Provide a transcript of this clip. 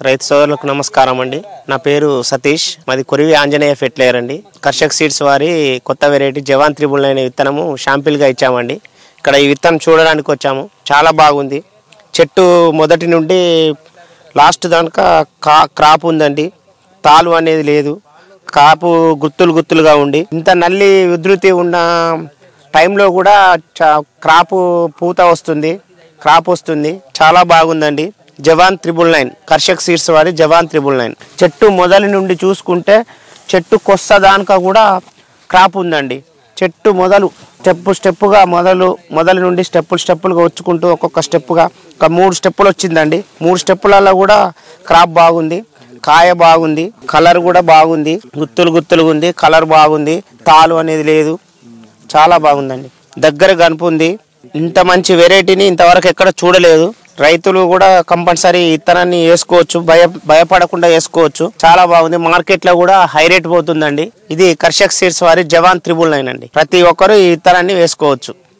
రైతు సోదరులకు నమస్కారం అండి. నా పేరు సతీష్, మాది కొరివి ఆంజనేయ ఫెర్టిలైజర్ అండి. కర్షక్ సీడ్స్ వారి కొత్త వెరైటీ జవాన్ 999 విత్తనము షాంపిల్గా ఇచ్చామండి. ఇక్కడ ఈ విత్తనం చూడడానికి వచ్చాము. చాలా బాగుంది. చెట్టు మొదటి నుండి లాస్ట్ దాకా క్రాప్ ఉందండి. తాలు అనేది లేదు. కాపు గుత్తులుగా ఉండి ఇంత నల్లి ఉధృతి ఉన్న టైంలో కూడా క్రాప్ పూత వస్తుంది, క్రాప్ వస్తుంది. చాలా బాగుందండి. జవాన్ 999 కర్షక్ సీడ్స్ వారి జవాన్ 999. చెట్టు మొదటి నుండి చూసుకుంటే చెట్టు కొస్స దానిక కూడా క్రాప్ ఉందండి. చెట్టు మొదలు స్టెప్పుగా మొదలు నుండి స్టెప్పులుగా వచ్చుకుంటూ ఒక్కొక్క స్టెప్పుగా ఒక 3 స్టెప్పులు వచ్చిందండి. 3 స్టెప్పులలో కూడా క్రాప్ బాగుంది, కాయ బాగుంది, కలర్ కూడా బాగుంది, గుత్తులుగా ఉంది, కలర్ బాగుంది, తాలు అనేది లేదు. చాలా బాగుందండి. దగ్గర కనుపు ఉంది. ఇంత మంచి వెరైటీని ఇంతవరకు ఎక్కడ చూడలేదు. రైతులు కూడా కంపల్సరీ ఇత్తనాన్ని వేసుకోవచ్చు, భయపడకుండా వేసుకోవచ్చు. చాలా బాగుంది. మార్కెట్ లో కూడా హై రేట్ పోతుందండి. ఇది కర్షక్ సీడ్స్ వారి జవాన్ 999 అండి. ప్రతి ఒక్కరు ఈ ఇత్తనాన్ని వేసుకోవచ్చు.